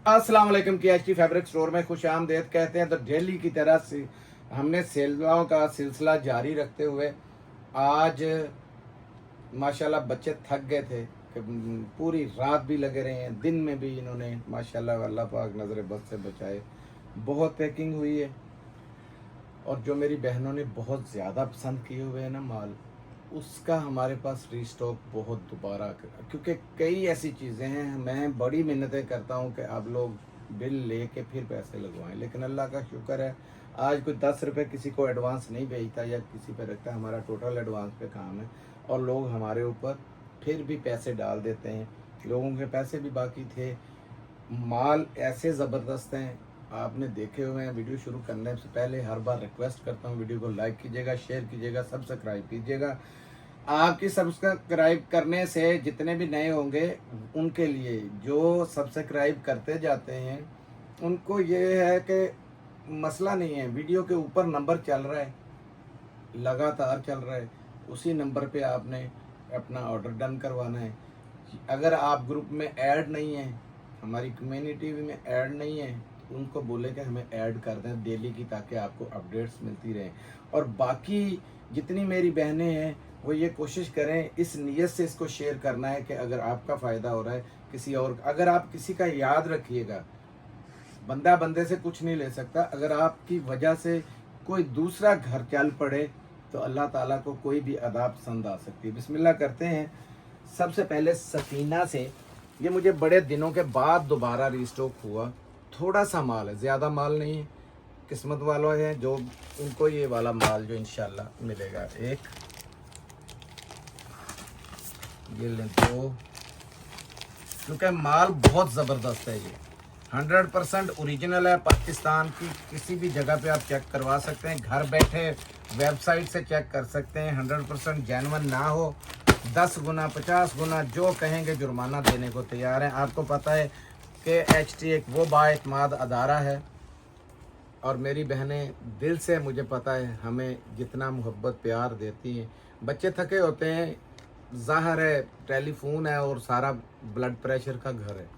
अस्सलाम वालेकुम KHT fabric store में खुश आमदेद कहते हैं। तो डेली की तरह से हमने सेलों का सिलसिला जारी रखते हुए आज माशाल्लाह बच्चे थक गए थे कि पूरी रात भी लगे रहे हैं, दिन में भी इन्होंने माशाल्लाह अल्लाह पाक नज़र बद से बचाए। बहुत पैकिंग हुई है और जो मेरी बहनों ने बहुत ज़्यादा पसंद किए हुए हैं ना माल, उसका हमारे पास रीस्टॉक बहुत दोबारा क्योंकि कई ऐसी चीज़ें हैं। मैं बड़ी मेहनतें करता हूँ कि आप लोग बिल लेके फिर पैसे लगवाएं, लेकिन अल्लाह का शुक्र है आज कोई 10 रुपये किसी को एडवांस नहीं भेजता या किसी पे रखता। हमारा टोटल एडवांस पे काम है और लोग हमारे ऊपर फिर भी पैसे डाल देते हैं। लोगों के पैसे भी बाकी थे। माल ऐसे ज़बरदस्त हैं, आपने देखे हुए हैं। वीडियो शुरू करने से पहले हर बार रिक्वेस्ट करता हूँ, वीडियो को लाइक कीजिएगा, शेयर कीजिएगा, सब्सक्राइब कीजिएगा। आपकी सब्सक्राइब करने से जितने भी नए होंगे उनके लिए, जो सब्सक्राइब करते जाते हैं उनको ये है कि मसला नहीं है, वीडियो के ऊपर नंबर चल रहा है, लगातार चल रहा है, उसी नंबर पे आपने अपना ऑर्डर डन करवाना है। अगर आप ग्रुप में ऐड नहीं है, हमारी कम्युनिटी में ऐड नहीं है, तो उनको बोले कि हमें ऐड कर दें डेली की, ताकि आपको अपडेट्स मिलती रहें। और बाकी जितनी मेरी बहनें हैं वो ये कोशिश करें, इस नीयत से इसको शेयर करना है कि अगर आपका फ़ायदा हो रहा है किसी और, अगर आप किसी का याद रखिएगा, बंदा बंदे से कुछ नहीं ले सकता। अगर आपकी वजह से कोई दूसरा घर चल पड़े तो अल्लाह ताला को कोई भी अदाब पसंद आ सकती है। बिस्मिल्लाह करते हैं। सबसे पहले सफीना से, ये मुझे बड़े दिनों के बाद दोबारा रीस्टॉक हुआ। थोड़ा सा माल है, ज़्यादा माल नहीं है। किस्मत वालों हैं जो उनको ये वाला माल जो इंशाल्लाह मिलेगा। एक ये लें तो, क्योंकि माल बहुत ज़बरदस्त है। ये 100% ओरिजिनल है। पाकिस्तान की किसी भी जगह पे आप चेक करवा सकते हैं, घर बैठे वेबसाइट से चेक कर सकते हैं। 100% जेन्युइन ना हो 10 गुना 50 गुना जो कहेंगे जुर्माना देने को तैयार हैं। आपको पता है कि HT एक वो बाएतमाद अदारा है और मेरी बहनें दिल से, मुझे पता है, हमें जितना मोहब्बत प्यार देती हैं। बच्चे थके होते हैं, ज़ाहिर है, टेलीफोन है और सारा ब्लड प्रेशर का घर है,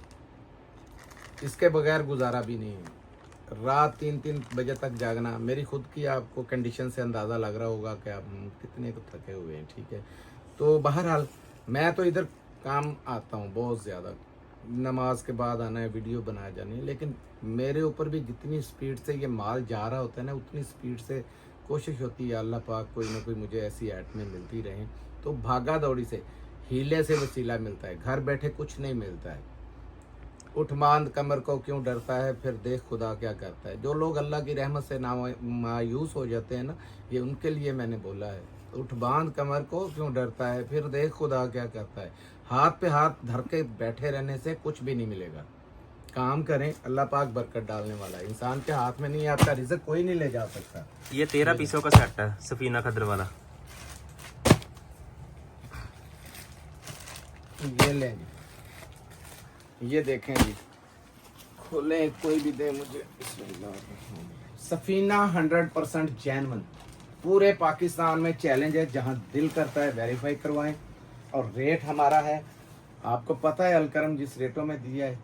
इसके बगैर गुजारा भी नहीं है। रात 3-3 बजे तक जागना, मेरी खुद की आपको कंडीशन से अंदाज़ा लग रहा होगा कि आप कितने को थके हुए हैं। ठीक है, तो बहरहाल मैं तो इधर काम आता हूँ बहुत ज़्यादा, नमाज के बाद आना है, वीडियो बनाया जानी है, लेकिन मेरे ऊपर भी जितनी स्पीड से ये माल जा रहा होता है ना, उतनी स्पीड से कोशिश होती है अल्लाह पाक कोई ना कोई मुझे ऐसी आइटमें मिलती रहें। तो भागा दौड़ी से, हीले से वसीला मिलता है, घर बैठे कुछ नहीं मिलता है। उठमांद कमर को क्यों डरता है, फिर देख खुदा क्या करता है। जो लोग अल्लाह की रहमत से ना मायूस हो जाते हैं ना, ये उनके लिए मैंने बोला है। उठबांद कमर को क्यों डरता है, फिर देख खुदा क्या करता है। हाथ पे हाथ धर के बैठे रहने से कुछ भी नहीं मिलेगा। काम करें, अल्लाह पाक बरकत डालने वाला है। इंसान के हाथ में नहीं है, आपका रिज़्क कोई नहीं ले जा सकता। ये 13 पीसों का सेट है सफीना खदर वाला। ये लें जी, ये देखें जी, खोलें, कोई भी दे मुझे। सफीना 100% जेन्युइन, पूरे पाकिस्तान में चैलेंज है, जहां दिल करता है वेरीफाई करवाएं। और रेट हमारा है, आपको पता है अलकरम जिस रेटों में दिया है,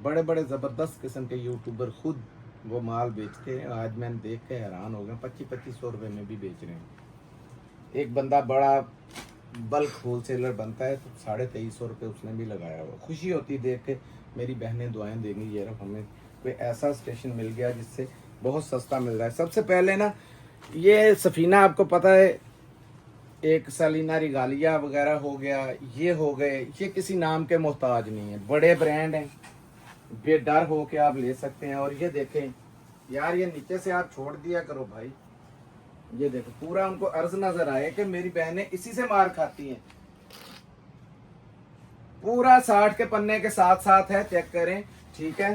बड़े बड़े ज़बरदस्त किस्म के यूट्यूबर खुद वो माल बेचते हैं। आज मैंने देख के हैरान हो गया, 2500 रुपये में भी बेच रहे हैं। एक बंदा बड़ा बल्क होलसेलर बनता है तो 2350 रुपये उसने भी लगाया हुआ। खुशी होती देख के, मेरी बहनें दुआएं देंगी, ये रहा हमें कोई ऐसा स्टेशन मिल गया जिससे बहुत सस्ता मिल रहा है। सबसे पहले ना, ये सफीना आपको पता है, एक सलीना रिगालिया वगैरह हो गया, ये हो गए, ये किसी नाम के मोहताज नहीं है, बड़े ब्रांड हैं, बेडर हो के आप ले सकते हैं। और ये देखें यार, ये नीचे से आप छोड़ दिया करो भाई, ये देखो पूरा उनको अर्ज नजर आए कि मेरी बहनें इसी से मार खाती हैं। पूरा 60 के पन्ने के साथ साथ है, चेक करें, ठीक है।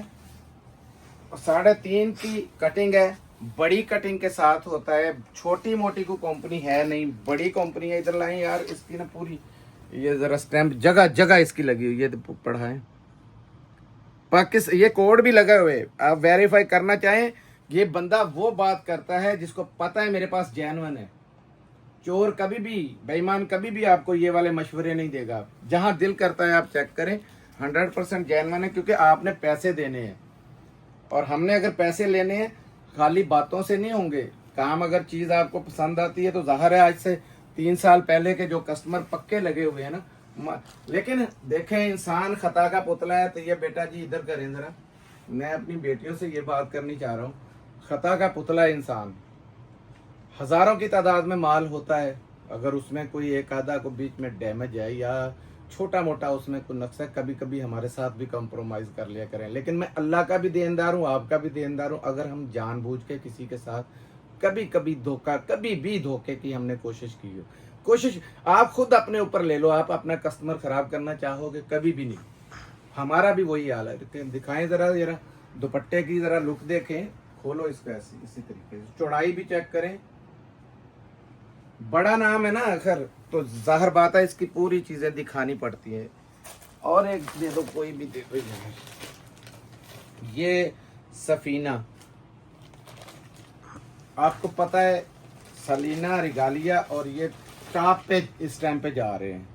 और 3.5 की कटिंग है, बड़ी कटिंग के साथ होता है। छोटी मोटी को कंपनी है नहीं, बड़ी कंपनी है। इधर लाएं यार, इसकी ना पूरी, ये जरा स्टैंप जगह जगह इसकी लगी हुई, ये पढ़ाएं। पाकिस्तान ये कोड भी लगे हुए, आप वेरीफाई करना चाहें। ये बंदा वो बात करता है जिसको पता है मेरे पास जेन्युइन है। चोर कभी भी, बेईमान कभी भी आपको ये वाले मशवरे नहीं देगा। जहां दिल करता है आप चेक करें, 100% जेन्युइन है, क्योंकि आपने पैसे देने हैं और हमने अगर पैसे लेने हैं खाली बातों से नहीं होंगे काम। अगर चीज आपको पसंद आती है तो जाहिर है आज से 3 साल पहले के जो कस्टमर पक्के लगे हुए हैं ना, लेकिन देखें इंसान खता का पुतला है। तो ये बेटा जी इधर करें जरा, मैं अपनी बेटियों से ये बात करनी चाह रहा हूँ, खता का पुतला है इंसान। हजारों की तादाद में माल होता है, अगर उसमें कोई एक आधा को बीच में डैमेज है या छोटा मोटा उसमें कोई नुक्स है, कभी कभी हमारे साथ भी कंप्रोमाइज कर लिया करें। लेकिन मैं अल्लाह का भी देनदार हूँ, आपका भी देनदार हूँ। अगर हम जानबूझ के किसी के साथ कभी कभी धोखा, कभी भी धोखे की हमने कोशिश की हो, कोशिश आप खुद अपने ऊपर ले लो, आप अपना कस्टमर खराब करना चाहोगे कभी भी नहीं। हमारा भी वही हाल है। दिखाएं जरा जरा दुपट्टे की जरा लुक देखें, खोलो इसको ऐसे इसी तरीके से, चौड़ाई भी चेक करें। बड़ा नाम है ना आखिर, तो जाहिर बात है इसकी पूरी चीजें दिखानी पड़ती है। और एक दे दो, कोई भी दे दो। ये सफीना, आपको पता है सलीना, रिगालिया और ये टॉप पे इस टाइम पे जा रहे हैं।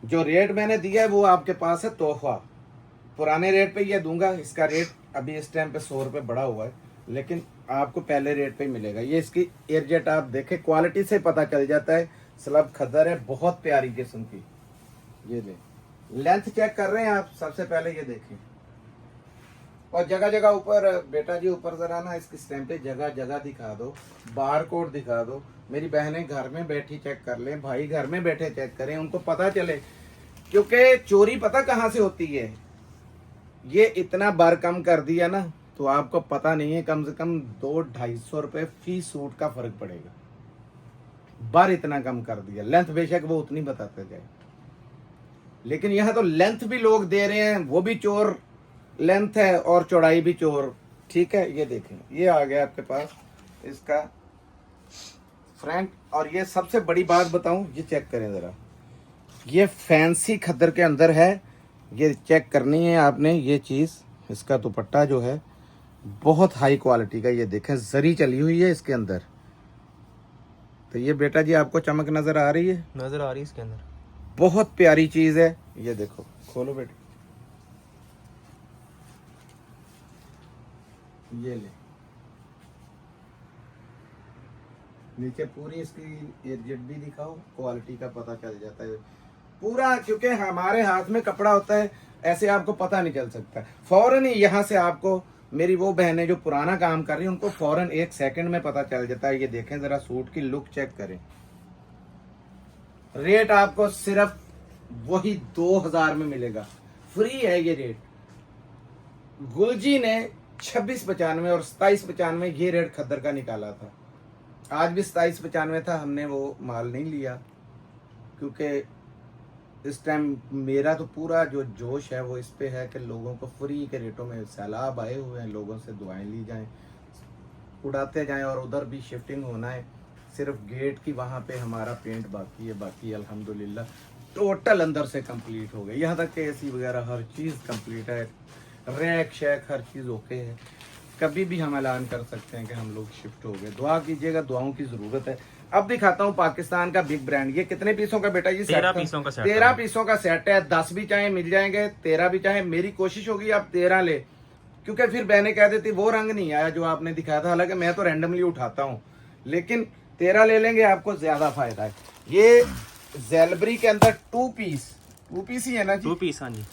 जो रेट मैंने दिया है वो आपके पास है तोहफा, पुराने रेट पे ये दूंगा। इसका रेट अभी इस टाइम पे 100 रुपये बढ़ा हुआ है, लेकिन आपको पहले रेट पे ही मिलेगा। ये इसकी एयरजेट आप देखें, क्वालिटी से पता चल जाता है। स्लब खद्दर है, बहुत प्यारी किस्म की। ये ले, लेंथ चेक कर रहे हैं आप, सबसे पहले ये देखें। और जगह जगह ऊपर बेटा जी, ऊपर जरा ना इसकी स्टैंप जगह जगह दिखा दो, बार कोड दिखा दो। मेरी बहनें घर में बैठी चेक कर लें, भाई घर में बैठे चेक करें, उनको पता चले। क्योंकि चोरी पता कहाँ से होती है। ये इतना बार कम कर दिया ना तो आपको पता नहीं है, कम से कम 200-250 रुपए फी सूट का फर्क पड़ेगा। बार इतना कम कर दिया, लेंथ बेशक वो उतनी बताते जाए, लेकिन यहाँ तो लेंथ भी लोग दे रहे हैं, वो भी चोर लेंथ है और चौड़ाई भी चोर। ठीक है, ये देखें, ये आ गया आपके पास इसका फ्रंट। और ये सबसे बड़ी बात बताऊं, ये चेक करें जरा, ये फैंसी खद्दर के अंदर है, ये चेक करनी है आपने ये चीज़। इसका दुपट्टा जो है बहुत हाई क्वालिटी का, ये देखें जरी चली हुई है इसके अंदर। तो ये बेटा जी आपको चमक नजर आ रही है? नजर आ रही है इसके अंदर, बहुत प्यारी चीज है। ये देखो, खोलो बेटे, ये ले, नीचे पूरी इसकी एयरजेट भी दिखाओ, क्वालिटी का पता चल जाता है पूरा। क्योंकि हमारे हाथ में कपड़ा होता है, ऐसे आपको पता नहीं चल सकता। फौरन ही यहाँ से आपको, मेरी वो बहनें जो पुराना काम कर रही हैं, उनको फौरन 1 सेकंड में पता चल जाता है। ये देखें जरा, सूट की लुक चेक करें। रेट आपको सिर्फ वही 2000 में मिलेगा, फ्री है ये रेट। गुलजी ने 2695 और 2795 ये रेट खद्दर का निकाला था। आज भी 2795 था, हमने वो माल नहीं लिया क्योंकि इस टाइम मेरा तो पूरा जो जोश है वो इस पे है कि लोगों को फ्री के रेटों में, सैलाब आए हुए हैं, लोगों से दुआएं ली जाएं, उड़ाते जाएं। और उधर भी शिफ्टिंग होना है, सिर्फ गेट की वहाँ पे हमारा पेंट बाकी है। बाकी अल्हम्दुलिल्लाह टोटल अंदर से कंप्लीट हो गए, यहाँ तक कि एसी वगैरह हर चीज़ कंप्लीट है, रैक शैक हर चीज़ ओके है। कभी भी हम ऐलान कर सकते हैं कि हम लोग शिफ्ट हो गए। दुआ कीजिएगा, दुआओं की ज़रूरत है। अब दिखाता हूँ पाकिस्तान का बिग ब्रांड। ये कितने पीसों का बेटा जी? 13 पीसों का सेट। 13 पीसों का सेट है। 10 भी चाहे मिल जाएंगे, 13 भी चाहे। मेरी कोशिश होगी आप 13 ले, क्योंकि फिर बहनें कह देती वो रंग नहीं आया जो आपने दिखाया था। हालांकि मैं तो रैंडमली उठाता हूँ, लेकिन 13 ले लेंगे, आपको ज्यादा फायदा है। ये जेलबरी के अंदर 2 पीस ही है ना जी? 2 पीस, हाँ जी।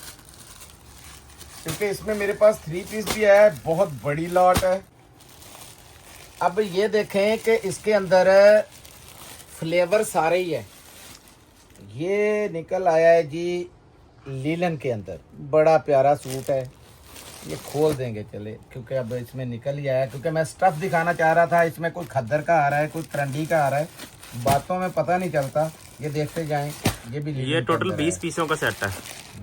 क्योंकि इसमें मेरे पास 3 पीस भी है, बहुत बड़ी लॉट है। अब ये देखें कि इसके अंदर फ्लेवर सारे ही है। ये निकल आया है जी लीलन के अंदर, बड़ा प्यारा सूट है। ये खोल देंगे चले, क्योंकि अब इसमें निकल ही आया। क्योंकि मैं स्टफ दिखाना चाह रहा था, इसमें कोई खद्दर का आ रहा है, कोई करंडी का आ रहा है, बातों में पता नहीं चलता। ये देखते जाएं। ये भी ये टोटल 20 पीसों का सेट है।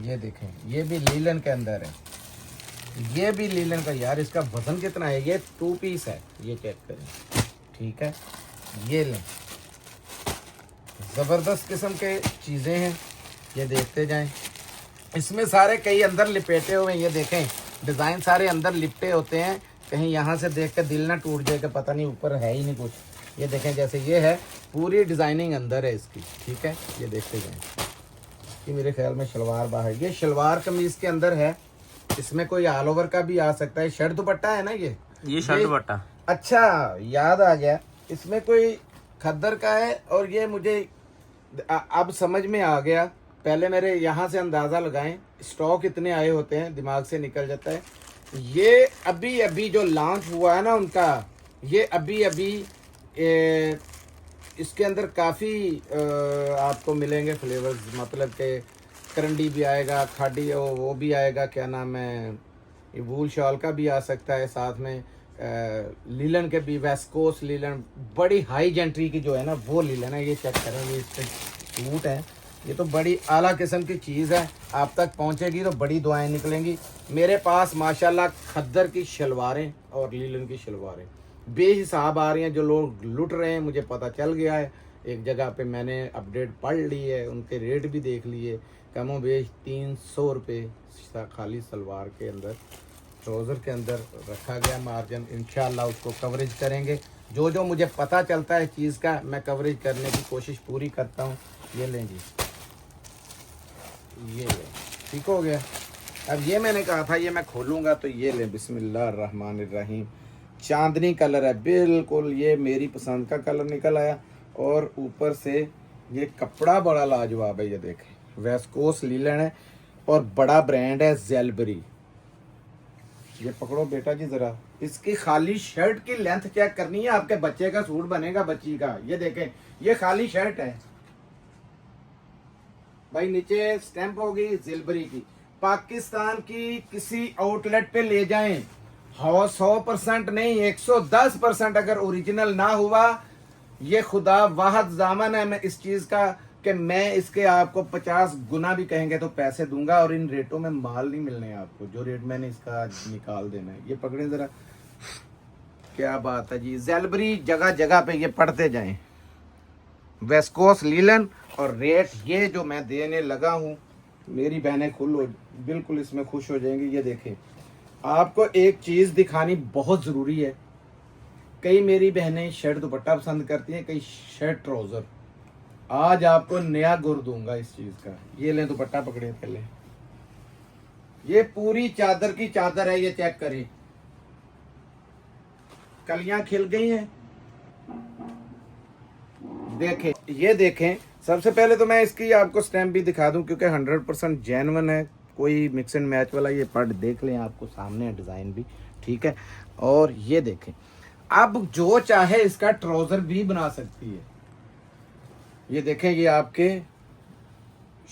ये देखें, ये भी लीलन के अंदर है, ये भी लीलन का। यार इसका वजन कितना है? ये 2 पीस है, ये चेक करें। ठीक है, ये लें, ज़बरदस्त किस्म के चीज़ें हैं। ये देखते जाएं। इसमें सारे कई अंदर लिपेटे हुए हैं। ये देखें, डिज़ाइन सारे अंदर लिपटे होते हैं। कहीं यहाँ से देख कर दिल ना टूट जाए कि पता नहीं ऊपर है ही नहीं कुछ। ये देखें, जैसे ये है, पूरी डिज़ाइनिंग अंदर है इसकी। ठीक है, ये देखते जाएं। इसकी मेरे ख्याल में शलवार बाहर, ये शलवार कमीज के अंदर है, इसमें कोई ऑल ओवर का भी आ सकता है। शर्ट दुपट्टा है ना ये शर्ट दुपट्टा। अच्छा याद आ गया, इसमें कोई खद्दर का है और ये मुझे अब समझ में आ गया। पहले मेरे यहाँ से अंदाज़ा लगाएं, स्टॉक इतने आए होते हैं दिमाग से निकल जाता है। ये अभी अभी जो लॉन्च हुआ है ना उनका, ये अभी अभी इसके अंदर काफ़ी आपको मिलेंगे फ्लेवर्स, मतलब कि करंडी भी आएगा, खाड़ी वो भी आएगा, क्या नाम है, ये वूल शॉल का भी आ सकता है, साथ में लीलन के भी, वेस्कोस लीलन, बड़ी हाई जेंट्री की जो है ना वो लीलन है। ये चेक करें, ये इस पर सूट है, ये तो बड़ी आला किस्म की चीज़ है। आप तक पहुंचेगी तो बड़ी दुआएं निकलेंगी। मेरे पास माशाल्लाह खद्दर की शलवारें और लीलन की शलवारें बेहिसाब आ रही हैं। जो लोग लुट रहे हैं मुझे पता चल गया है, एक जगह पे मैंने अपडेट पढ़ ली है, उनके रेट भी देख लिए, कमो बेश 300 रुपये खाली सलवार के अंदर, ट्राउज़र के अंदर रखा गया मार्जिन। इंशाल्लाह उसको कवरेज करेंगे, जो जो मुझे पता चलता है चीज़ का मैं कवरेज करने की कोशिश पूरी करता हूँ। ये लें जी, ये लें, ठीक हो गया। अब ये मैंने कहा था ये मैं खोलूँगा, तो ये लें, बिस्मिल्लाहिर्रहमानिर्रहीम। चांदनी कलर है बिल्कुल, ये मेरी पसंद का कलर निकल आया, और ऊपर से ये कपड़ा बड़ा लाजवाब है। ये देखें, वेस्कोस लीलन है और बड़ा ब्रांड है ज़ेलबरी। ये पकड़ो बेटा जी ज़रा, इसकी खाली शर्ट की लेंथ चेक करनी है, आपके बच्चे का सूट बनेगा बच्ची का। ये देखें, ये खाली शर्ट है भाई, नीचे स्टैंप होगी ज़ेलबरी की। पाकिस्तान की किसी आउटलेट पे ले जाएं, 100% नहीं 110% अगर ओरिजिनल ना हुआ, ये खुदा वाहद जामन है मैं इस चीज़ का कि मैं इसके आपको 50 गुना भी कहेंगे तो पैसे दूंगा, और इन रेटों में माल नहीं मिलने आपको, जो रेट मैंने इसका निकाल देना है। ये पकड़ें ज़रा, क्या बात है जी, ज़ेलबरी जगह जगह पे ये पढ़ते जाएं, वेस्कोस लीलन, और रेट ये जो मैं देने लगा हूँ, मेरी बहनें बिल्कुल इसमें खुश हो जाएंगी। ये देखें, आपको एक चीज़ दिखानी बहुत ज़रूरी है। कई मेरी बहनें शर्ट दुपट्टा पसंद करती हैं, कई शर्ट ट्राउज़र। आज आपको नया गुर दूंगा इस चीज़ का। ये लें, दुपट्टा पकड़े पहले, ये पूरी चादर की चादर है, ये चेक करें, कलियां खिल गई हैं। देखें, ये देखें, सबसे पहले तो मैं इसकी आपको स्टैम्प भी दिखा दूं, क्योंकि 100% जेन्युइन है, कोई मिक्स एंड मैच वाला, ये पढ़ देख लें, आपको सामने है डिज़ाइन भी, ठीक है। और ये देखें, अब जो चाहे इसका ट्राउज़र भी बना सकती है। ये देखें, ये आपके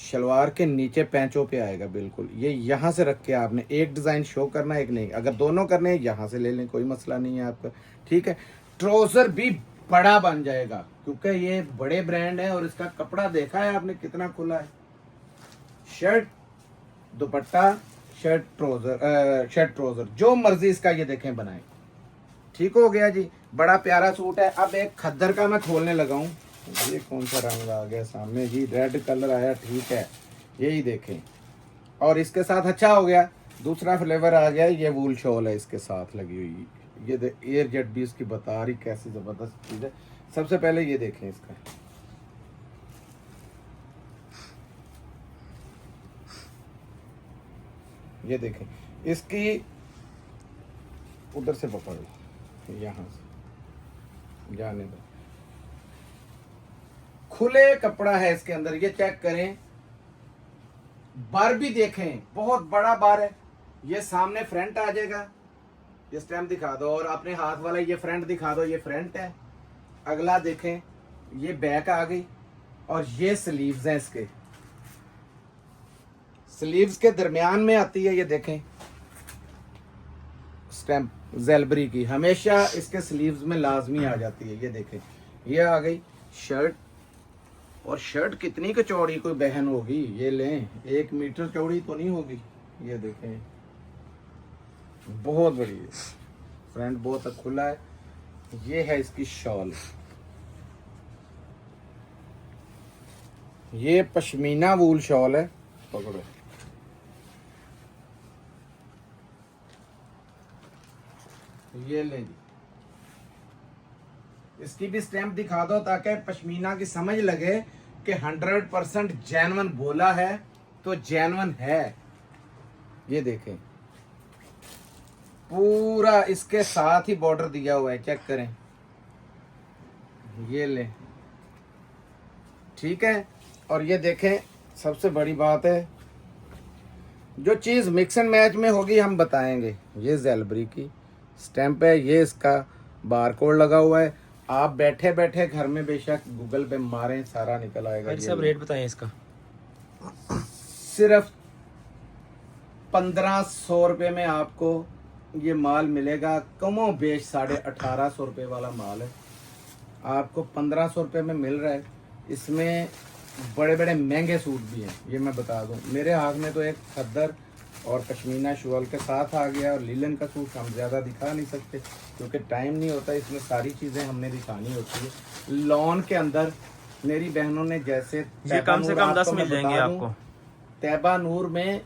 शलवार के नीचे पैंचों पे आएगा बिल्कुल। ये यहाँ से रख के आपने एक डिज़ाइन शो करना है, एक नहीं, अगर दोनों करने हैं यहाँ से ले लें, कोई मसला नहीं है आपका, ठीक है। ट्राउज़र भी बड़ा बन जाएगा, क्योंकि ये बड़े ब्रांड है, और इसका कपड़ा देखा है आपने कितना खुला है। शर्ट दुपट्टा, शर्ट ट्राउज़र जो मर्जी इसका ये देखें बनाए, ठीक हो गया जी, बड़ा प्यारा सूट है। अब एक खद्दर का मैं खोलने लगा हूँ, ये कौन सा रंग आ गया सामने जी, रेड कलर आया, ठीक है, यही देखें। और इसके साथ अच्छा हो गया, दूसरा फ्लेवर आ गया, ये वूल शॉल है इसके साथ लगी हुई। ये एयर जेट भी इसकी बता रही कैसी ज़बरदस्त चीज़ है। सबसे पहले ये देखें इसका, ये देखें, इसकी उधर से पकड़ लो, यहाँ से जाने दो, खुले कपड़ा है इसके अंदर। ये चेक करें, बार भी देखें, बहुत बड़ा बार है। ये सामने फ्रंट आ जाएगा, ये स्टैम्प दिखा दो, और अपने हाथ वाला ये फ्रंट दिखा दो, ये फ्रंट है। अगला देखें, ये बैक आ गई, और ये स्लीव्स हैं इसके, स्लीव्स के दरमियान में आती है, ये देखें स्टैम्प ज़ेलबरी की, हमेशा इसके स्लीव्स में लाजमी आ जाती है। ये देखें, ये आ गई शर्ट, और शर्ट कितनी की चौड़ी कोई बहन होगी, ये लें, 1 मीटर चौड़ी तो नहीं होगी। ये देखें, बहुत बड़ी है, फ्रंट बहुत खुला है। ये है इसकी शॉल, ये पश्मीना वूल शॉल है, पकड़ो, ये ले जी, इसकी भी स्टैम्प दिखा दो ताकि पश्मीना की समझ लगे कि 100% जेन्युइन बोला है तो जेन्युइन है। ये देखें, पूरा इसके साथ ही बॉर्डर दिया हुआ है, चेक करें, ये ले, ठीक है। और ये देखें, सबसे बड़ी बात है, जो चीज़ मिक्स एंड मैच में होगी हम बताएंगे। ये ज़ेलबरी की स्टैंप है, ये इसका बारकोड लगा हुआ है। आप बैठे बैठे घर में बेशक गूगल पे मारें, सारा निकल आएगा। भाई सब रेट बताएं इसका। सिर्फ 1500 रुपये में आपको ये माल मिलेगा। कमो बेश 1850 रुपये वाला माल है, आपको 1500 रुपये में मिल रहा है। इसमें बड़े बड़े महंगे सूट भी हैं, ये मैं बता दूं। मेरे हाथ में तो एक खद्दर और पश्मीना शॉल के साथ आ गया, और लीलन का सूट हम ज़्यादा दिखा नहीं सकते क्योंकि टाइम नहीं होता, इसमें सारी चीज़ें हमने दिखानी होती है। लॉन के अंदर मेरी बहनों ने जैसे ये कम से कम 10 मिल जाएंगे आपको। तैबा नूर में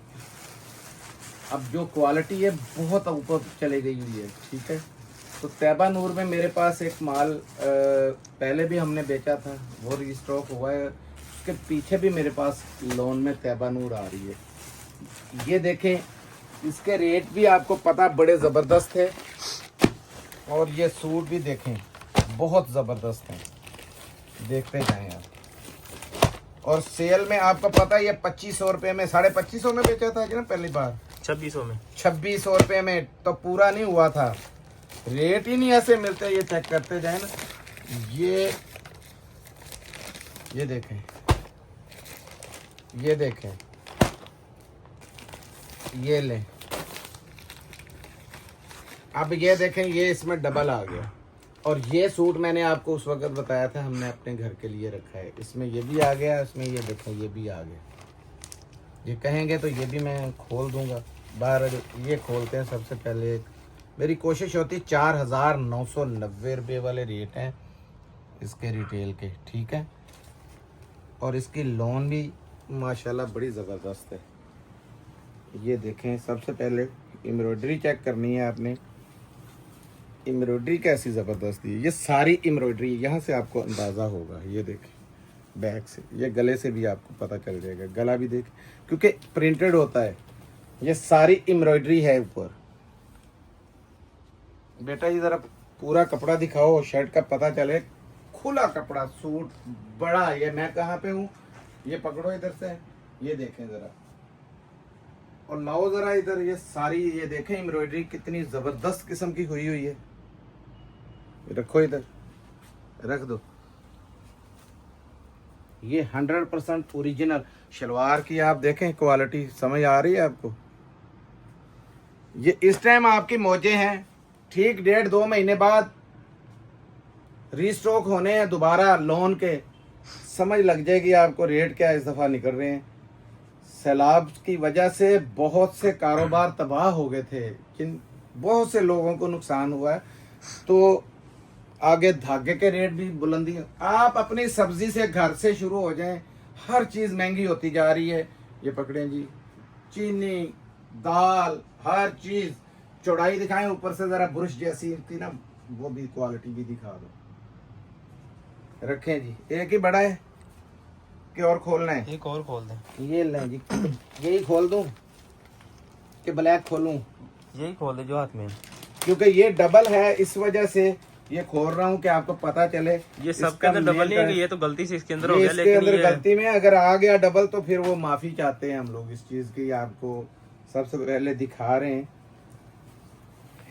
अब जो क्वालिटी है बहुत ऊपर चले गई हुई है, ठीक है। तो तैबा नूर में मेरे पास एक माल पहले भी हमने बेचा था, वो रीस्टॉक हुआ है। उसके पीछे भी मेरे पास लोन में तैबा नूर आ रही है। ये देखें, इसके रेट भी आपको पता बड़े ज़बरदस्त है, और ये सूट भी देखें बहुत ज़बरदस्त है, देखते जाएं आप। और सेल में आपको पता है ये 2500 रुपये में, 2550 में बेचा था कि ना पहली बार, 2600 में, 2600 रुपये में, तो पूरा नहीं हुआ था। रेट ही नहीं ऐसे मिलते, ये चेक करते जाए ना। ये देखें, ये देखें, ये लें। अब ये देखें, ये इसमें डबल आ गया। और ये सूट मैंने आपको उस वक्त बताया था, हमने अपने घर के लिए रखा है। इसमें ये भी आ गया, इसमें ये देखें ये भी आ गया। ये कहेंगे तो ये भी मैं खोल दूंगा बाहर। ये खोलते हैं सबसे पहले। मेरी कोशिश होती 4990 रुपये वाले रेट हैं इसके रिटेल के, ठीक है। और इसकी लोन भी माशाल्लाह बड़ी ज़बरदस्त है। ये देखें, सबसे पहले एम्ब्रॉयडरी चेक करनी है आपने। एम्ब्रॉयडरी कैसी ज़बरदस्त है, ये सारी एम्ब्रॉयडरी यहाँ से आपको अंदाज़ा होगा। ये देखें, बैक से, ये गले से भी आपको पता चल जाएगा, गला भी देखें क्योंकि प्रिंटेड होता है। ये सारी एम्ब्रॉयडरी है ऊपर। बेटा जी ज़रा पूरा कपड़ा दिखाओ, शर्ट का पता चले। खुला कपड़ा, सूट बड़ा। ये मैं कहाँ पे हूँ, ये पकड़ो इधर से, ये देखें ज़रा, और लाओ ज़रा इधर। ये सारी, ये देखें एम्ब्रॉयडरी कितनी ज़बरदस्त किस्म की हुई हुई है। रखो इधर, रख दो। ये 100% ओरिजिनल शलवार की आप देखें क्वालिटी, समझ आ रही है आपको। ये इस टाइम आपकी मौजें हैं, ठीक 1.5-2 महीने बाद रीस्टॉक होने हैं दोबारा लोन के, समझ लग जाएगी आपको रेट क्या इस दफ़ा निकल रहे हैं। सैलाब की वजह से बहुत से कारोबार तबाह हो गए थे, बहुत से लोगों को नुकसान हुआ है। तो आगे धागे के रेट भी बुलंदी। आप अपनी सब्जी से घर से शुरू हो जाएं, हर चीज़ महंगी होती जा रही है। ये पकड़ें जी, चीनी, दाल, हर चीज़। चौड़ाई दिखाएं ऊपर से, ज़रा ब्रश जैसी थी ना, वो भी क्वालिटी भी दिखा दो। रखें जी, एक ही बड़ा है कि और खोलना है? एक और खोल दें। ये लें जी, यही खोल दूं कि ब्लैक खोलूं? यही खोल दे जो हाथ में है। क्योंकि ये डबल है, इस वजह से ये खोल रहा हूँ कि आपको पता चले। ये सबके अंदर डबल नहीं है कि ये तो गलती से इसके अंदर हो गया, इसके लेकिन अंदर ये गलती में अगर आ गया डबल तो फिर वो माफी चाहते हैं हम लोग इस चीज की। आपको सबसे पहले दिखा रहे हैं,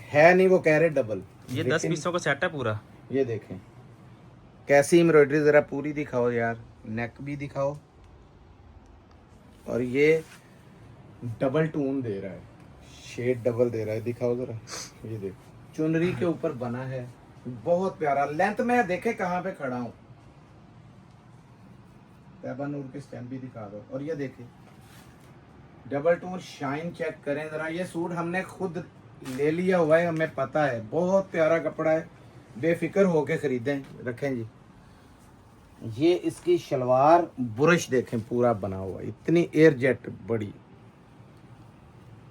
है नहीं, वो कह रहे डबल। ये 10 पीसों का सेट है पूरा। ये देखें कैसी एम्ब्रॉयडरी, जरा पूरी दिखाओ यार, नेक भी दिखाओ। और ये डबल टून दे रहा है, शेड डबल दे रहा है, दिखाओ जरा। ये देखो, चुनरी के ऊपर बना है, बहुत प्यारा। लेंथ में देखे कहाँ पे खड़ा हूँ। तैबा नूर के स्टैम्प भी दिखा दो। और ये देखिए डबल टून शाइन चेक करें जरा। ये सूट हमने खुद ले लिया हुआ है, हमें पता है, बहुत प्यारा कपड़ा है, बेफिक्र होके खरीदें। रखें जी, ये इसकी शलवार बुरश देखें पूरा बना हुआ, इतनी एयर जेट बड़ी,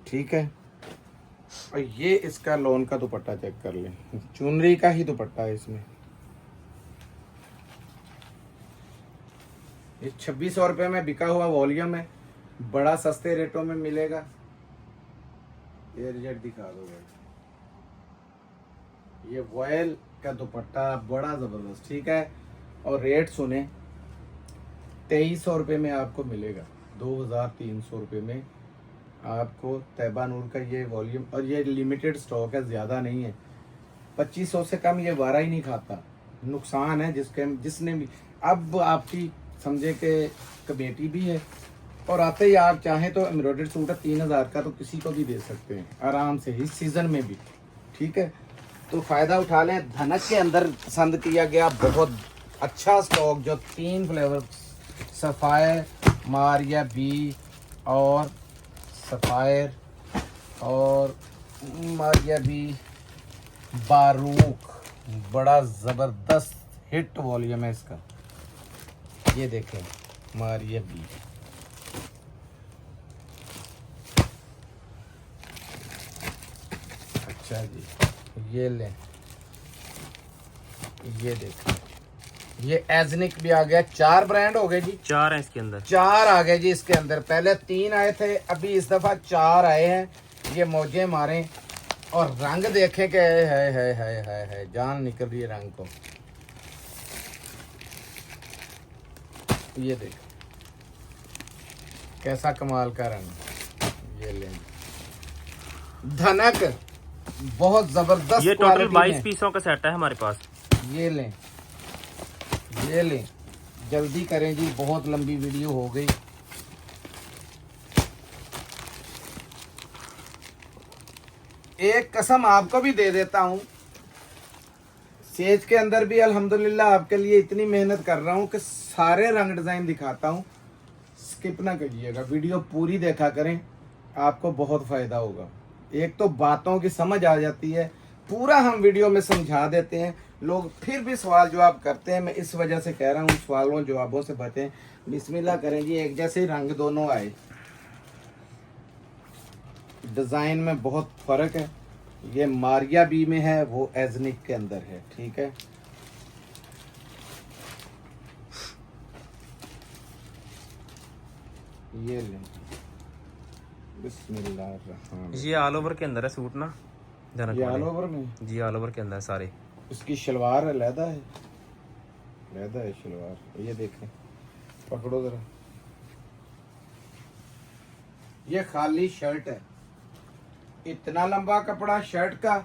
ठीक है। और ये इसका लोन का दुपट्टा चेक कर लें, चुनरी का ही दुपट्टा है इसमें। ये 2600 रुपये में बिका हुआ वॉल्यूम है, बड़ा सस्ते रेटों में मिलेगा। ये रिजल्ट दिखा दो भाई, ये वॉयल का दुपट्टा बड़ा जबरदस्त, ठीक है। और रेट सुने, 2300 रुपये में आपको मिलेगा, 2300 रुपये में आपको तैबा नूर का ये वॉल्यूम। और ये लिमिटेड स्टॉक है, ज़्यादा नहीं है। 2500 से कम ये वारा ही नहीं खाता, नुकसान है जिसने भी। अब आपकी समझे कि कमेटी भी है, और आते ही आप चाहें तो एम्ब्रॉयडर्ड सूट है 3000 का, तो किसी को भी दे सकते हैं आराम से, इस सीज़न में भी, ठीक है। तो फ़ायदा उठा लें। धनक के अंदर पसंद किया गया बहुत अच्छा स्टॉक, जो 3 फ्लेवर, सफ़ायर, मारिया बी और सफ़ायर और मारिया बी बारूक, बड़ा ज़बरदस्त हिट वॉल्यूम है इसका। ये देखें मारिया बी, अच्छा जी, ये लें, ये देखें, ये एजनिक भी आ गया। 4 ब्रांड हो गए जी, 4 है इसके अंदर, 4 आ गए जी इसके अंदर। पहले 3 आए थे, अभी इस दफा 4 आए हैं। ये मौजे मारे और रंग देखें कि है जान निकल रही है रंग को। ये देख कैसा कमाल का रंग। ये लें, धनक बहुत जबरदस्त, ये टोटल 22 पीसों का सेट है हमारे पास। ये लें, ये लें, जल्दी करें जी, बहुत लंबी वीडियो हो गई। एक कसम आपको भी दे देता हूं, सेज के अंदर भी अल्हम्दुलिल्लाह आपके लिए इतनी मेहनत कर रहा हूं कि सारे रंग डिजाइन दिखाता हूं। स्किप ना करिएगा, वीडियो पूरी देखा करें, आपको बहुत फायदा होगा। एक तो बातों की समझ आ जाती है, पूरा हम वीडियो में समझा देते हैं, लोग फिर भी सवाल जवाब करते हैं। मैं इस वजह से कह रहा हूँ सवालों जवाबों से बचें। बिस्मिल्लाह करें जी, एक जैसे रंग दोनों आए, डिज़ाइन में बहुत फ़र्क है। ये मारिया बी में है, वो एजनिक के अंदर है, ठीक है। ये लें, बिस्मिल्लाह। ये ऑल ओवर के अंदर है सूट ना, धनक ये वाले। ऑल ओवर में जी ऑल ओवर के अंदर है सारे। इसकी शलवार अलहदा है, अलहदा है शलवार। ये देखें, पकड़ो जरा, ये खाली शर्ट है, इतना लंबा कपड़ा शर्ट का,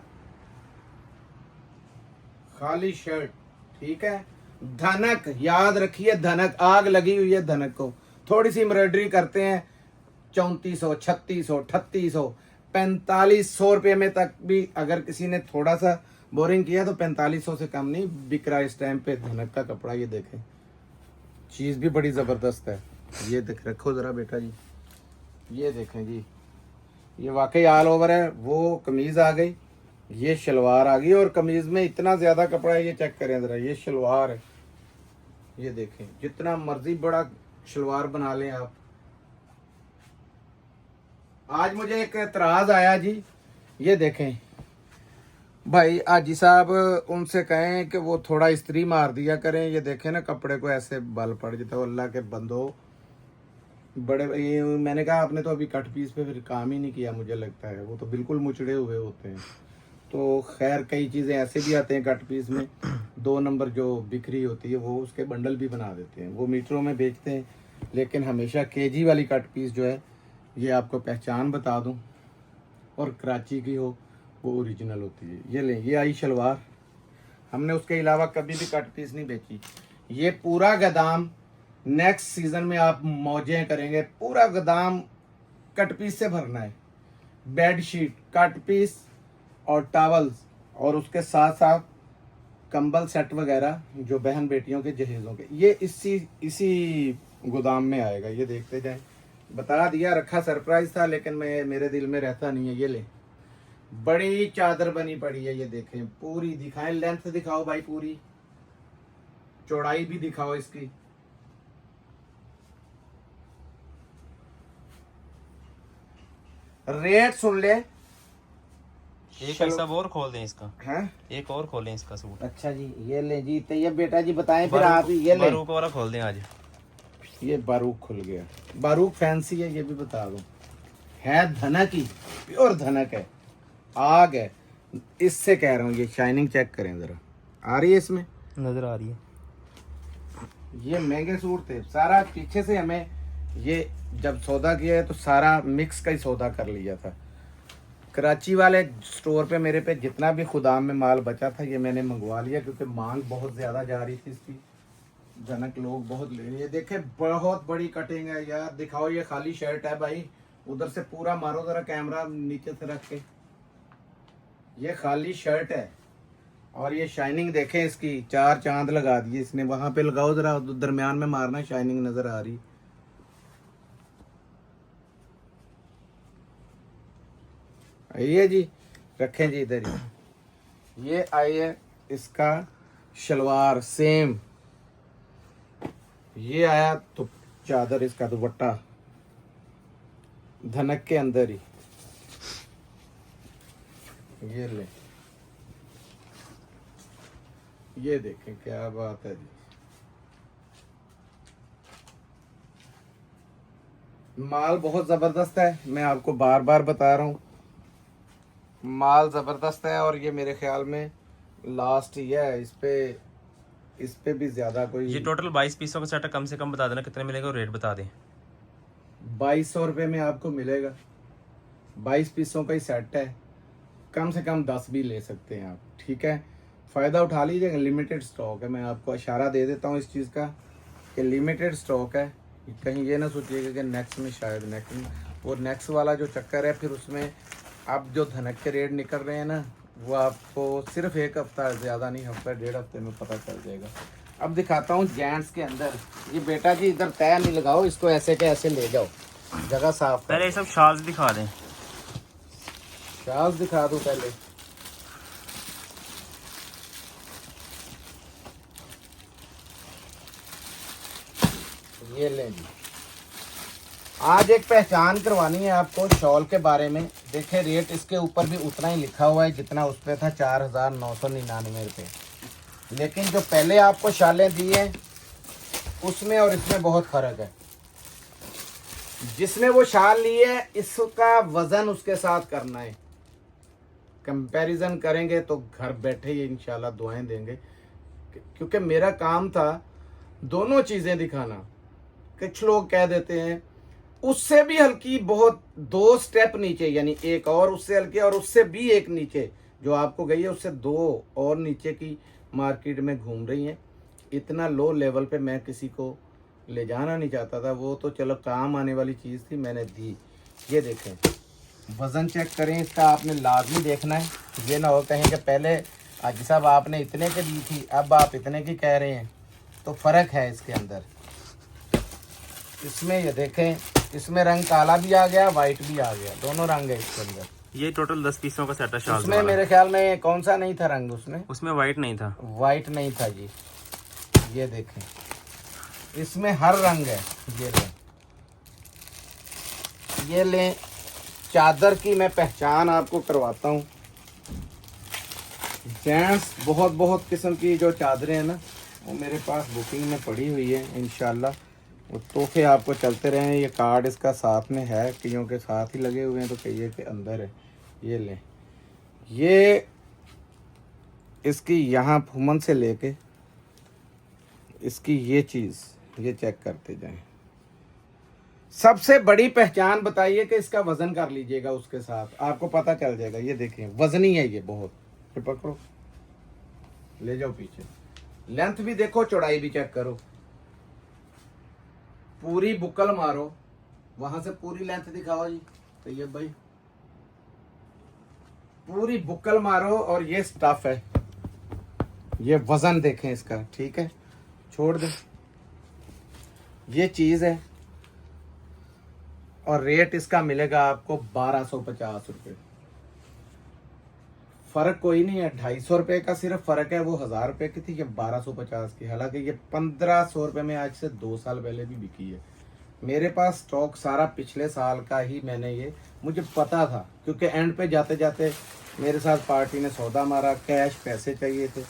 खाली शर्ट, ठीक है। धनक याद रखिए, धनक आग लगी हुई है धनक को। थोड़ी सी एम्ब्रॉयडरी करते हैं 3400, 3600, 3800, 4500 रुपये में तक भी अगर किसी ने थोड़ा सा बोरिंग किया तो 4500 से कम नहीं बिक रहा इस टाइम पे धनक का कपड़ा। ये देखें, चीज़ भी बड़ी ज़बरदस्त है। ये देख, रखो ज़रा बेटा जी, ये देखें जी, ये वाकई ऑल ओवर है। वो कमीज़ आ गई, ये शलवार आ गई, और कमीज़ में इतना ज़्यादा कपड़ा है, ये चेक करें ज़रा, ये शलवार है। ये देखें, जितना मर्जी बड़ा शलवार बना लें आप। आज मुझे एक एतराज़ आया जी, ये देखें भाई आजी साहब, उनसे कहें कि वो थोड़ा इस्त्री मार दिया करें। ये देखें ना, कपड़े को ऐसे बल पड़ जाता है। अल्लाह के बंदो, बड़े ये मैंने कहा आपने तो अभी कट पीस पे फिर काम ही नहीं किया, मुझे लगता है वो तो बिल्कुल मुचड़े हुए होते हैं। तो खैर कई चीज़ें ऐसे भी आते हैं कट पीस में, 2 नंबर जो बिक्री होती है वो उसके बंडल भी बना देते हैं, वो मीटरों में बेचते हैं। लेकिन हमेशा केजी वाली कट पीस जो है, ये आपको पहचान बता दूं, और कराची की हो वो ओरिजिनल होती है। ये लें, ये आई शलवार, हमने उसके अलावा कभी भी कट पीस नहीं बेची। ये पूरा गोदाम नेक्स्ट सीज़न में आप मौजें करेंगे, पूरा गोदाम कट पीस से भरना है। बेड शीट, कट पीस और टॉवल्स, और उसके साथ साथ कंबल सेट वगैरह जो बहन बेटियों के जहेज़ों के, ये इसी गोदाम में आएगा। ये देखते जाएं, बता दिया, रखा सरप्राइज था, लेकिन मेरे दिल में रहता नहीं है। ये ले, बड़ी चादर बनी पड़ी है, ये देखें, पूरी दिखाएं, लेंथ दिखाओ भाई, पूरी चौड़ाई भी दिखाओ इसकी। रेट सुन ले, एक ऐसा और खोल दें इसका, हैं? एक और खोलें इसका सूट। अच्छा जी, ये ले जी, तो ये बेटा जी बताएं फिर आप ही। ये ले, बारूक वाला खोल दें आज। ये बारूक खुल गया। बारूक फैंसी है, ये भी बता दूं, है धनक ही, प्योर धनक है, आग है। इससे कह रहा हूँ, ये शाइनिंग चेक करें जरा, आ रही है इसमें, नजर आ रही है। ये महंगे सूट थे। सारा पीछे से हमें ये जब सौदा किया है तो सारा मिक्स का ही सौदा कर लिया था। कराची वाले स्टोर पे मेरे पे जितना भी खुदाम में माल बचा था ये मैंने मंगवा लिया, क्योंकि मांग बहुत ज़्यादा जा रही थी इसकी, जनक लोग बहुत ले रहे। देखे बहुत बड़ी कटिंग है यार, दिखाओ, ये खाली शर्ट है भाई, उधर से पूरा मारो जरा कैमरा नीचे से रख के, ये खाली शर्ट है। और ये शाइनिंग देखें इसकी, 4 चांद लगा दिए इसने। वहां पे लगाओ जरा, दरमियान में मारना, शाइनिंग नजर आ रही। आइए जी, रखें जी इधर ही। ये आई है इसका शलवार सेम, ये आया तो चादर, इसका दुपट्टा धनक के अंदर ही, ये ले, ये देखें क्या बात है जी। माल बहुत जबरदस्त है, मैं आपको बार बार बता रहा हूँ, माल जबरदस्त है। और ये मेरे ख्याल में लास्ट ही है, इस पे भी ज्यादा कोई। ये टोटल 22 पीसों का सेट है, कम से कम बता देना कितने मिलेगा और रेट बता दें। 2200 रुपये में आपको मिलेगा। 22 पीसों का ही सेट है, कम से कम 10 भी ले सकते हैं आप, ठीक है। फ़ायदा उठा लीजिएगा, लिमिटेड स्टॉक है। मैं आपको इशारा दे देता हूँ इस चीज़ का कि लिमिटेड स्टॉक है। कहीं ये ना सोचिएगा कि नेक्स्ट में शायद नेक्स्ट में, वो नेक्स्ट वाला जो चक्कर है, फिर उसमें अब जो धनक के रेट निकल रहे हैं ना, वो आपको सिर्फ 1 हफ्ता, ज़्यादा नहीं, हफ्ता 1.5 हफ्ते में पता चल जाएगा। अब दिखाता हूँ जेंट्स के अंदर। ये बेटा जी इधर तय नहीं लगाओ, इसको ऐसे के ऐसे ले जाओ, जगह साफ पहले ये सब शाल्स दिखा दें। शाल्स दिखा दो पहले। ये लें जी, आज एक पहचान करवानी है आपको शॉल के बारे में। देखें रेट इसके ऊपर भी उतना ही लिखा हुआ है जितना उस पर था, 4,999 रुपये। लेकिन जो पहले आपको शालें दी हैं उसमें और इसमें बहुत फ़र्क है। जिसने वो शाल ली है इसका वज़न उसके साथ करना है, कंपैरिजन करेंगे तो घर बैठे ही इंशाल्लाह दुआएं देंगे। क्योंकि मेरा काम था दोनों चीज़ें दिखाना। कुछ लोग कह देते हैं उससे भी हल्की, बहुत 2 स्टेप नीचे, यानी एक और उससे हल्की और उससे भी एक नीचे, जो आपको गई है उससे 2 और नीचे की मार्केट में घूम रही हैं। इतना लो लेवल पे मैं किसी को ले जाना नहीं चाहता था, वो तो चलो काम आने वाली चीज़ थी, मैंने दी। ये देखें, वज़न चेक करें इसका, आपने लाजमी देखना है। ये ना हो कहें कि पहले हाजी साहब आपने इतने की दी थी, अब आप इतने की कह रहे हैं, तो फ़र्क है इसके अंदर। इसमें ये देखें, इसमें रंग काला भी आ गया, वाइट भी आ गया, दोनों रंग है इसके अंदर। ये टोटल 10 पीसों का सेट है शाल्स उसमें वाला। मेरे ख्याल में कौन सा नहीं था रंग, उसमें वाइट नहीं था। वाइट नहीं था जी। ये देखें, इसमें हर रंग है। ये लें चादर की मैं पहचान आपको करवाता हूँ। जेंट्स बहुत बहुत किस्म की जो चादरें हैं ना, वो मेरे पास बुकिंग में पड़ी हुई है। इंशाल्लाह वो तोहफे आपको चलते रहे। ये कार्ड इसका साथ में है, कईयों के साथ ही लगे हुए हैं तो कईयों के अंदर है। ये लें, ये इसकी यहाँ फुमन से लेके इसकी ये चीज़, ये चेक करते जाएं। सबसे बड़ी पहचान बताइए कि इसका वज़न कर लीजिएगा उसके साथ, आपको पता चल जाएगा। ये देखिए वज़नी है ये बहुत। फिर पकड़ो, ले जाओ पीछे, लेंथ भी देखो, चौड़ाई भी चेक करो, पूरी बुकल मारो, वहां से पूरी लेंथ दिखाओ जी। तो ये भाई पूरी बुकल मारो, और ये स्टफ है, ये वजन देखें इसका, ठीक है, छोड़ दे। ये चीज है और रेट इसका मिलेगा आपको 1250 रुपये। फर्क कोई नहीं है, 250 रुपये का सिर्फ फर्क है। वो 1000 रुपये की थी, ये 1250 की। हालांकि ये 1500 रुपये में आज से 2 साल पहले भी बिकी है। मेरे पास स्टॉक सारा पिछले साल का ही, मैंने ये मुझे पता था, क्योंकि एंड पे जाते जाते मेरे साथ पार्टी ने सौदा मारा, कैश पैसे चाहिए थे,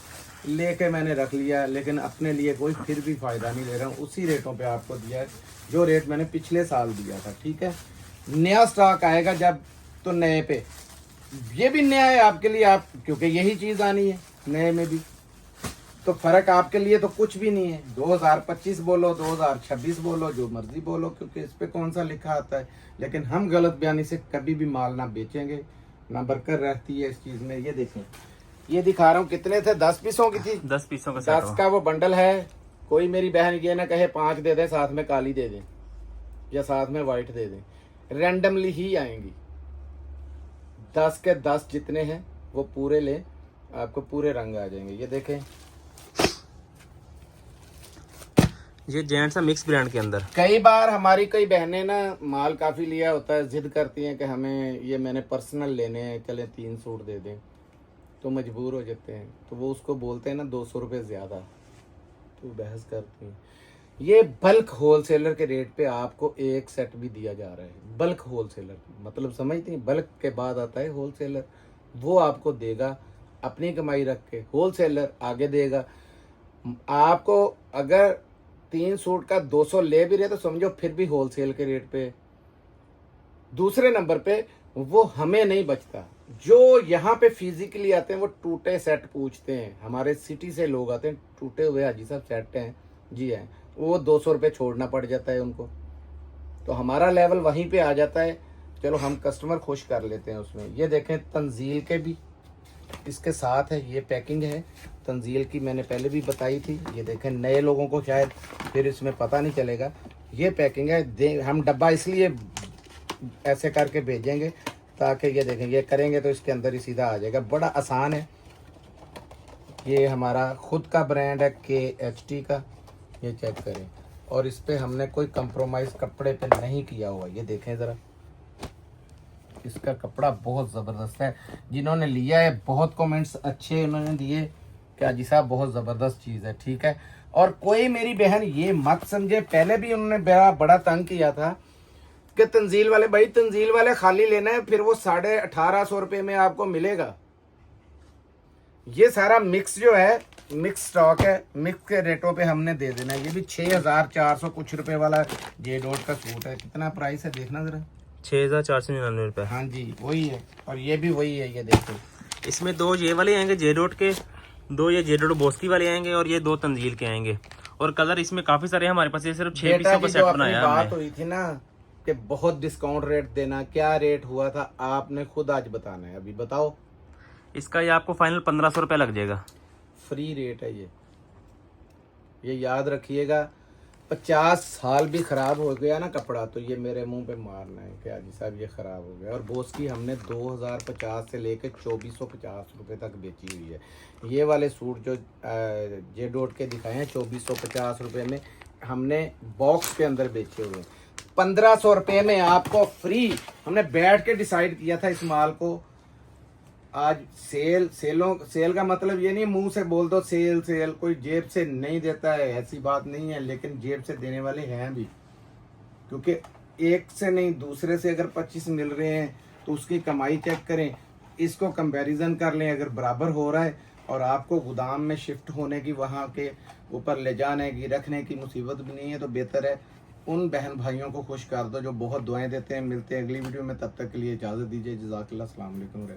लेके मैंने रख लिया, लेकिन अपने लिए कोई फिर भी फ़ायदा नहीं ले रहा हूँ। उसी रेटों पे आपको दिया है जो रेट मैंने पिछले साल दिया था, ठीक है। नया स्टॉक आएगा जब, तो नए पे, ये भी नया है आपके लिए, आप क्योंकि यही चीज़ आनी है नए में भी, तो फ़र्क आपके लिए तो कुछ भी नहीं है। 2025 बोलो, 2026 बोलो, जो मर्जी बोलो, क्योंकि इस पे कौन सा लिखा आता है। लेकिन हम गलत बयानी से कभी भी माल ना बेचेंगे, ना बरकत रहती है इस चीज़ में। ये देखें, ये दिखा रहा हूँ, कितने थे, 10 पीसों की थी, 10 पीसों का 10 का वो बंडल है। कोई मेरी बहन ये ना कहे 5 दे दे, साथ में काली दे दें या साथ में वाइट दे दें, रैंडमली ही आएंगी। 10 के 10 जितने हैं वो पूरे लें, आपको पूरे रंग आ जाएंगे। ये देखें, ये जेंट्स है मिक्स ब्रांड के अंदर। कई बार हमारी कई बहनें ना माल काफ़ी लिया होता है, जिद करती हैं कि हमें ये मैंने पर्सनल लेने हैं, चले 3 सूट दे दें, तो मजबूर हो जाते हैं। तो वो उसको बोलते हैं ना 200 रुपये ज़्यादा, तो बहस करती हैं। ये बल्क होलसेलर के रेट पे आपको एक सेट भी दिया जा रहा है। बल्क होलसेलर मतलब समझती हैं, बल्क के बाद आता है होलसेलर, वो आपको देगा अपनी कमाई रख के, होलसेलर आगे देगा आपको। अगर 3 सूट का 200 ले भी रहे तो समझो फिर भी होलसेल के रेट पे। दूसरे नंबर पे वो हमें नहीं बचता। जो यहाँ पे फिजिकली आते हैं वो टूटे सेट पूछते हैं, हमारे सिटी से लोग आते हैं, टूटे हुए हाजी साहब सेट हैं जी हैं, वो 200 रुपये छोड़ना पड़ जाता है उनको, तो हमारा लेवल वहीं पे आ जाता है। चलो हम कस्टमर खुश कर लेते हैं उसमें। ये देखें, तंजील के भी इसके साथ है, ये पैकिंग है तंजील की, मैंने पहले भी बताई थी। ये देखें, नए लोगों को शायद फिर इसमें पता नहीं चलेगा, ये पैकिंग है। हम डब्बा इसलिए ऐसे करके भेजेंगे ताकि ये देखें, ये करेंगे तो इसके अंदर ही सीधा आ जाएगा, बड़ा आसान है। ये हमारा खुद का ब्रांड है KHT का, ये चेक करें, और इस पे हमने कोई कंप्रोमाइज़ कपड़े पे नहीं किया हुआ। ये देखें ज़रा, इसका कपड़ा बहुत ज़बरदस्त है। जिन्होंने लिया है बहुत कमेंट्स अच्छे उन्होंने दिए कि हाजी साहब बहुत ज़बरदस्त चीज़ है, ठीक है। और कोई मेरी बहन ये मत समझे, पहले भी उन्होंने बड़ा तंग किया था कि तंजील वाले, भाई तंजील वाले खाली लेना है, फिर वो 1850 रुपये में आपको मिलेगा। ये सारा मिक्स जो है, मिक्स स्टॉक है, मिक्स के रेटों पे हमने दे देना है। ये भी 6400 कुछ रुपए वाला J.Dot का सूट है। कितना प्राइस है देखना जरा, 6499 रुपये। हाँ जी वही है, और ये भी वही है। ये देखो, इसमें 2 ये वाले आएंगे J.Dot के, 2 ये J.Dot बोस्की वाले आएंगे, और ये 2 तंजील के आएंगे। और कलर इसमें काफी सारे हैं हमारे पास। ये सिर्फ 6 पीसों का सेट बनाया है बात हुई थी ना कि बहुत डिस्काउंट रेट देना, क्या रेट हुआ था आपने खुद आज बताना है, अभी बताओ। इसका ये आपको फाइनल 1500 रुपये लग जाएगा। फ्री रेट है ये याद रखिएगा। 50 साल भी खराब हो गया ना कपड़ा तो ये मेरे मुंह पे मारना है कि हाजी साहब ये खराब हो गया। और बोस की हमने 2050 से लेकर 2450 रुपये तक बेची हुई है। ये वाले सूट जो J.Dot के दिखाए हैं 2450 रुपये में हमने बॉक्स के अंदर बेचे हुए हैं। 1500 रुपये में आपको फ्री। हमने बैठ के डिसाइड किया था इस माल को। आज सेल का मतलब ये नहीं मुंह से बोल दो सेल, कोई जेब से नहीं देता है, ऐसी बात नहीं है, लेकिन जेब से देने वाले हैं भी, क्योंकि एक से नहीं दूसरे से अगर 25 मिल रहे हैं तो उसकी कमाई चेक करें, इसको कंपैरिजन कर लें। अगर बराबर हो रहा है और आपको गोदाम में शिफ्ट होने की, वहाँ के ऊपर ले जाने की, रखने की मुसीबत भी नहीं है, तो बेहतर है उन बहन भाइयों को खुश कर दो जो बहुत दुआएं देते हैं। मिलते हैं अगली वीडियो में, तब तक के लिए इजाज़त दीजिए। जज़ाकल्लाह, अस्सलाम वालेकुम।